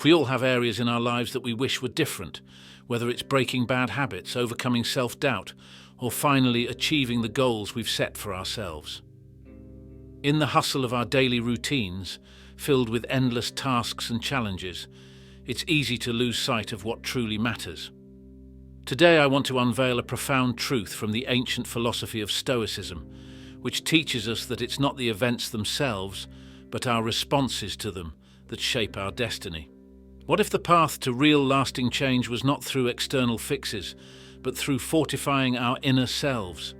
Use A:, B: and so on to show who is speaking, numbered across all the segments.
A: We all have areas in our lives that we wish were different, whether it's breaking bad habits, overcoming self-doubt, or finally achieving the goals we've set for ourselves. In the hustle of our daily routines, filled with endless tasks and challenges, it's easy to lose sight of what truly matters. Today I want to unveil a profound truth from the ancient philosophy of Stoicism, which teaches us that it's not the events themselves, but our responses to them that shape our destiny. What if the path to real lasting change was not through external fixes, but through fortifying our inner selves?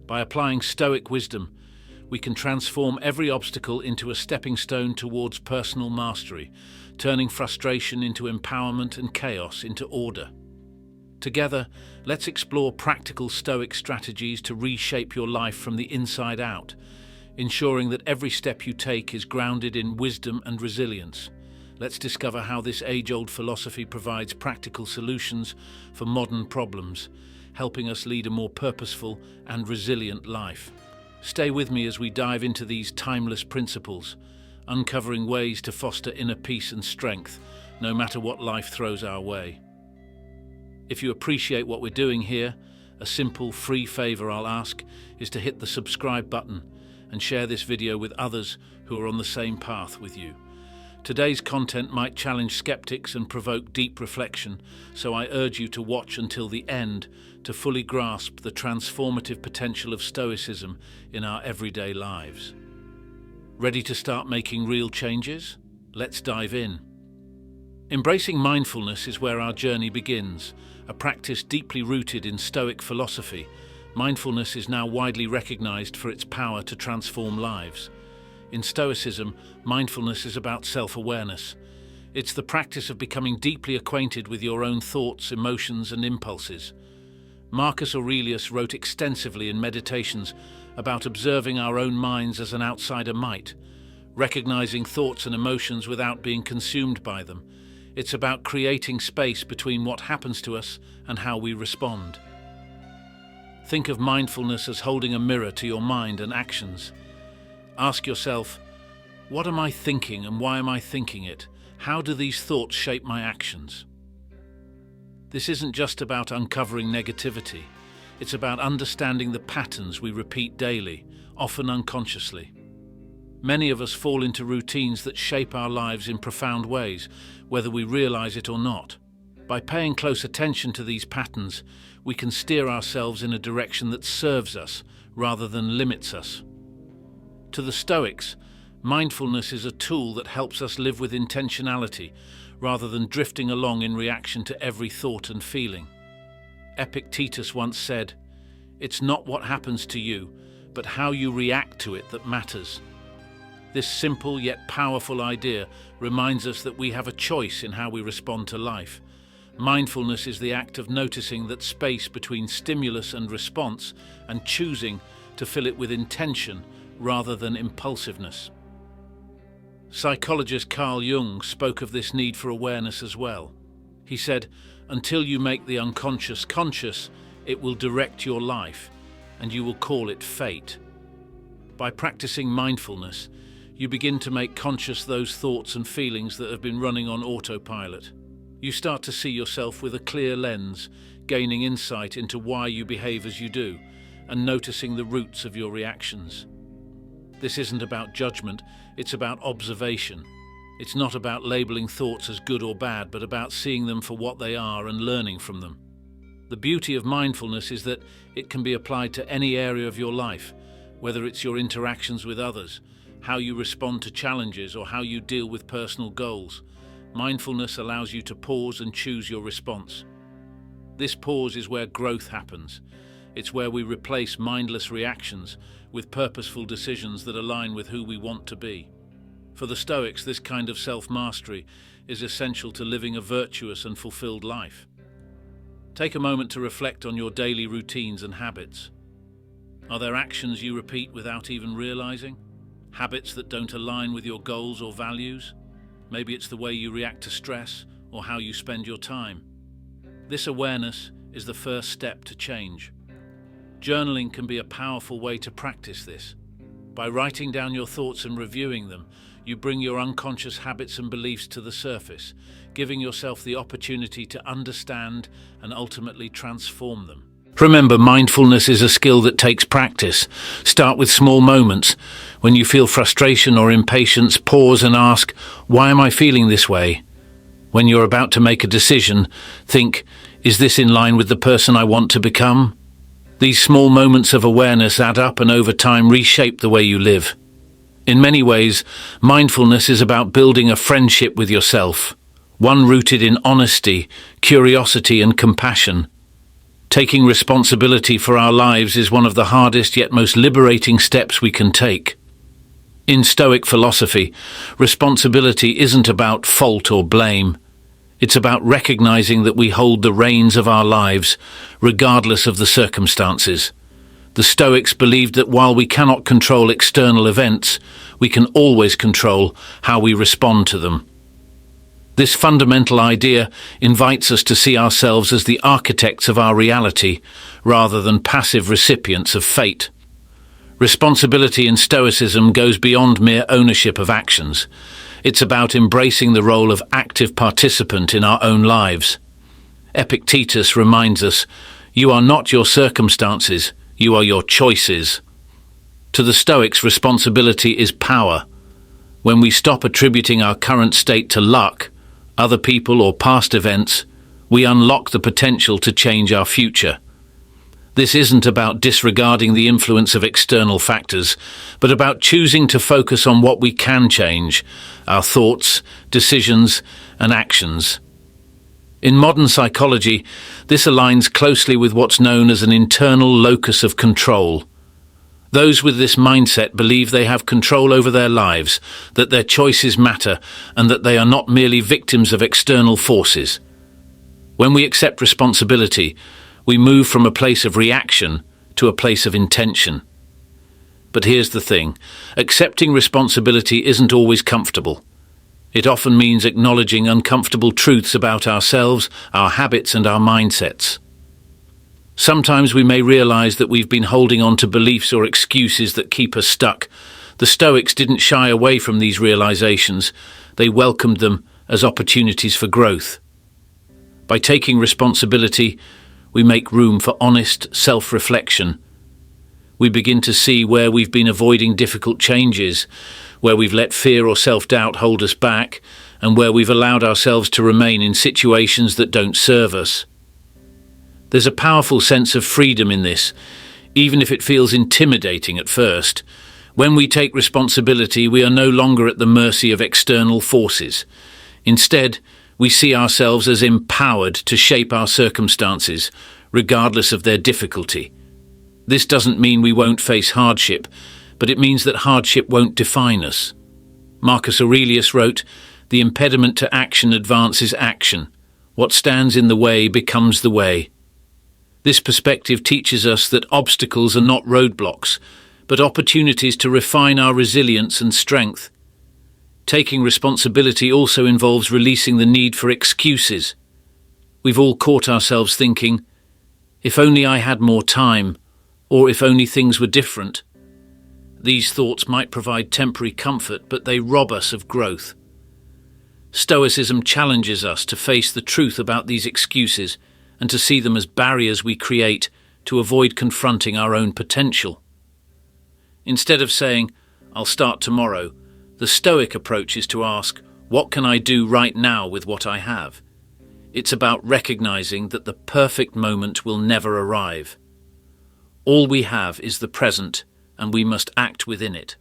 A: By applying Stoic wisdom, we can transform every obstacle into a stepping stone towards personal mastery, turning frustration into empowerment and chaos into order. Together, let's explore practical Stoic strategies to reshape your life from the inside out, ensuring that every step you take is grounded in wisdom and resilience. Let's discover how this age-old philosophy provides practical solutions for modern problems, helping us lead a more purposeful and resilient life. Stay with me as we dive into these timeless principles, uncovering ways to foster inner peace and strength, no matter what life throws our way. If you appreciate what we're doing here, a simple, free favor I'll ask is to hit the subscribe button and share this video with others who are on the same path with you. Today's content might challenge skeptics and provoke deep reflection, so I urge you to watch until the end to fully grasp the transformative potential of Stoicism in our everyday lives. Ready to start making real changes? Let's dive in. Embracing mindfulness is where our journey begins, a practice deeply rooted in Stoic philosophy. Mindfulness is now widely recognized for its power to transform lives. In Stoicism, mindfulness is about self-awareness. It's the practice of becoming deeply acquainted with your own thoughts, emotions, and impulses. Marcus Aurelius wrote extensively in Meditations about observing our own minds as an outsider might, recognizing thoughts and emotions without being consumed by them. It's about creating space between what happens to us and how we respond. Think of mindfulness as holding a mirror to your mind and actions. Ask yourself, what am I thinking and why am I thinking it? How do these thoughts shape my actions? This isn't just about uncovering negativity. It's about understanding the patterns we repeat daily, often unconsciously. Many of us fall into routines that shape our lives in profound ways, whether we realize it or not. By paying close attention to these patterns, we can steer ourselves in a direction that serves us rather than limits us. To the Stoics, mindfulness is a tool that helps us live with intentionality, rather than drifting along in reaction to every thought and feeling. Epictetus once said, "It's not what happens to you, but how you react to it that matters." This simple yet powerful idea reminds us that we have a choice in how we respond to life. Mindfulness is the act of noticing that space between stimulus and response and choosing to fill it with intention rather than impulsiveness. Psychologist Carl Jung spoke of this need for awareness as well. He said, "Until you make the unconscious conscious, it will direct your life, and you will call it fate." By practicing mindfulness, you begin to make conscious those thoughts and feelings that have been running on autopilot. You start to see yourself with a clear lens, gaining insight into why you behave as you do, and noticing the roots of your reactions. This isn't about judgment, it's about observation. It's not about labeling thoughts as good or bad, but about seeing them for what they are and learning from them. The beauty of mindfulness is that it can be applied to any area of your life, whether it's your interactions with others, how you respond to challenges, or how you deal with personal goals. Mindfulness allows you to pause and choose your response. This pause is where growth happens. It's where we replace mindless reactions with purposeful decisions that align with who we want to be. For the Stoics, this kind of self-mastery is essential to living a virtuous and fulfilled life. Take a moment to reflect on your daily routines and habits. Are there actions you repeat without even realizing? Habits that don't align with your goals or values? Maybe it's the way you react to stress or how you spend your time. This awareness is the first step to change. Journaling can be a powerful way to practice this. By writing down your thoughts and reviewing them, You bring your unconscious habits and beliefs to the surface, giving yourself the opportunity to understand and ultimately transform them. Remember, mindfulness is a skill that takes practice. Start with small moments. When you feel frustration or impatience, pause and ask, why am I feeling this way? When you're about to make a decision, think, is this in line with the person I want to become? These small moments of awareness add up and over time reshape the way you live. In many ways, mindfulness is about building a friendship with yourself, one rooted in honesty, curiosity, and compassion. Taking responsibility for our lives is one of the hardest yet most liberating steps we can take. In Stoic philosophy, responsibility isn't about fault or blame. It's about recognizing that we hold the reins of our lives, regardless of the circumstances. The Stoics believed that while we cannot control external events, we can always control how we respond to them. This fundamental idea invites us to see ourselves as the architects of our reality, rather than passive recipients of fate. Responsibility in Stoicism goes beyond mere ownership of actions. It's about embracing the role of active participant in our own lives. Epictetus reminds us, "You are not your circumstances, you are your choices." To the Stoics, responsibility is power. When we stop attributing our current state to luck, other people, or past events, we unlock the potential to change our future. This isn't about disregarding the influence of external factors, but about choosing to focus on what we can change, our thoughts, decisions, and actions. In modern psychology, this aligns closely with what's known as an internal locus of control. Those with this mindset believe they have control over their lives, that their choices matter, and that they are not merely victims of external forces. When we accept responsibility, we move from a place of reaction to a place of intention. But here's the thing, accepting responsibility isn't always comfortable. It often means acknowledging uncomfortable truths about ourselves, our habits, and our mindsets. Sometimes we may realize that we've been holding on to beliefs or excuses that keep us stuck. The Stoics didn't shy away from these realizations. They welcomed them as opportunities for growth. By taking responsibility, we make room for honest self-reflection. We begin to see where we've been avoiding difficult changes, where we've let fear or self-doubt hold us back, and where we've allowed ourselves to remain in situations that don't serve us. There's a powerful sense of freedom in this, even if it feels intimidating at first. When we take responsibility, we are no longer at the mercy of external forces. Instead, we see ourselves as empowered to shape our circumstances, regardless of their difficulty. This doesn't mean we won't face hardship, but it means that hardship won't define us. Marcus Aurelius wrote, "The impediment to action advances action. What stands in the way becomes the way." This perspective teaches us that obstacles are not roadblocks, but opportunities to refine our resilience and strength. Taking responsibility also involves releasing the need for excuses. We've all caught ourselves thinking, if only I had more time, or if only things were different. These thoughts might provide temporary comfort, but they rob us of growth. Stoicism challenges us to face the truth about these excuses and to see them as barriers we create to avoid confronting our own potential. Instead of saying, "I'll start tomorrow," the Stoic approach is to ask, "What can I do right now with what I have?" It's about recognizing that the perfect moment will never arrive. All we have is the present, and we must act within it.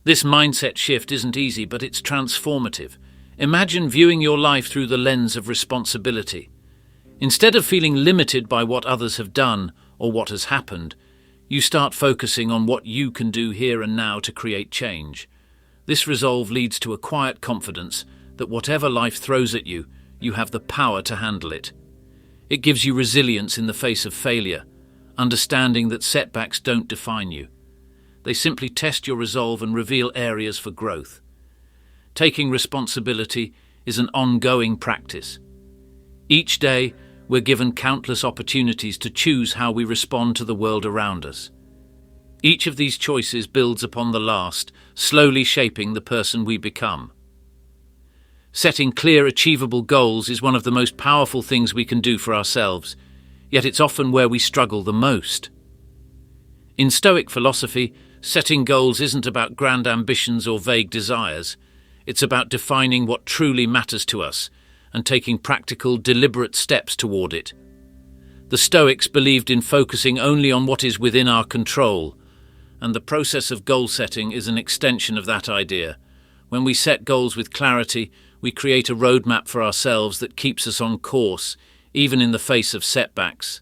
A: This mindset shift isn't easy, but it's transformative. Imagine viewing your life through the lens of responsibility. Instead of feeling limited by what others have done or what has happened, you start focusing on what you can do here and now to create change. This resolve leads to a quiet confidence that whatever life throws at you, you have the power to handle it. It gives you resilience in the face of failure, understanding that setbacks don't define you. They simply test your resolve and reveal areas for growth. Taking responsibility is an ongoing practice. Each day, we're given countless opportunities to choose how we respond to the world around us. Each of these choices builds upon the last, slowly shaping the person we become. Setting clear, achievable goals is one of the most powerful things we can do for ourselves, yet it's often where we struggle the most. In Stoic philosophy, setting goals isn't about grand ambitions or vague desires. It's about defining what truly matters to us and taking practical, deliberate steps toward it. The Stoics believed in focusing only on what is within our control, and the process of goal setting is an extension of that idea. When we set goals with clarity, we create a roadmap for ourselves that keeps us on course, even in the face of setbacks.